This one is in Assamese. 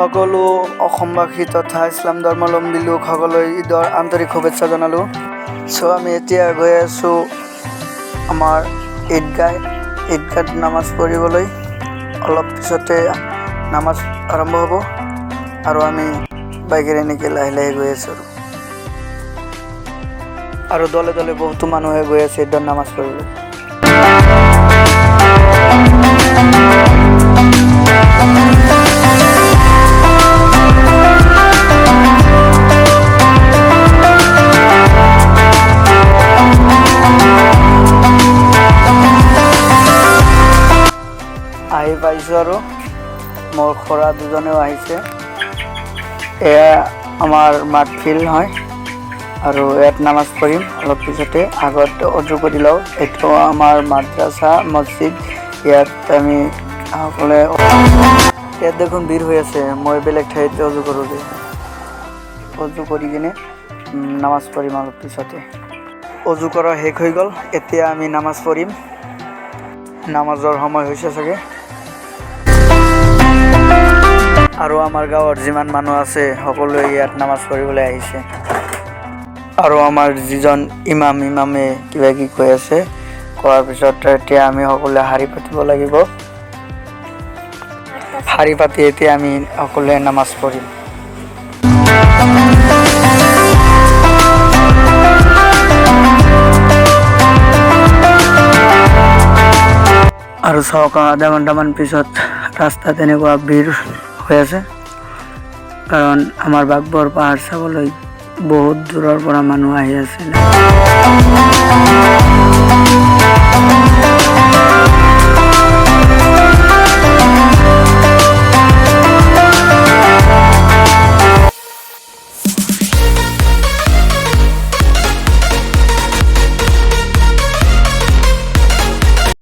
সকলো অসমবাসী তথা ইছলাম ধৰ্মাৱলম্বী লোকসকললৈ ঈদৰ আন্তৰিক শুভেচ্ছা জনালোঁ। আমি এতিয়া গৈ আছোঁ আমাৰ ঈদগাহত নামাজ পঢ়িবলৈ। অলপ পিছতে নামাজ আৰম্ভ হ'ব আৰু আমি বাইকেৰে এনেকৈ লাহে লাহে গৈ আছোঁ আৰু দলে দলে বহুতো মানুহে গৈ আছে ঈদৰ নামাজ পঢ়িবলৈ। আহি পাইছোঁ আৰু মোৰ খুৰা দুজনেও আহিছে। এয়া আমাৰ মাঠ ফিল্ড হয় আৰু ইয়াত নামাজ পঢ়িম অলপ পিছতে। আগত অজু কৰি লওঁ। এইটো আমাৰ মাদ্ৰাছা মছজিদ। ইয়াত আমি সকলোৱে ইয়াত দেখোন ভিৰ হৈ আছে। মই বেলেগ ঠাইত অজু কৰোঁগৈ। অজু কৰি কিনে নামাজ পঢ়িম অলপ পিছতে। অজু কৰা শেষ হৈ গ'ল। এতিয়া আমি নামাজ পঢ়িম। নামাজৰ সময় হৈছে চাগে। আৰু আমাৰ গাঁৱৰ যিমান মানুহ আছে সকলোৱে ইয়াত নামাজ পঢ়িবলৈ আহিছে। আৰু আমাৰ যিজন ইমামে কিবা কি কৈ আছে। কোৱাৰ পিছত এতিয়া আমি সকলোৱে শাৰী পাতিব লাগিব। শাৰী পাতি এতিয়া আমি সকলোৱে নামাজ পঢ়িম। আৰু চাওক আধা ঘণ্টামান পিছত ৰাস্তাত এনেকুৱা ভিৰ হৈ আছে, কাৰণ আমাৰ বাঘবৰ পাহাৰ চাবলৈ বহুত দূৰৰ পৰা মানুহ আহি আছে।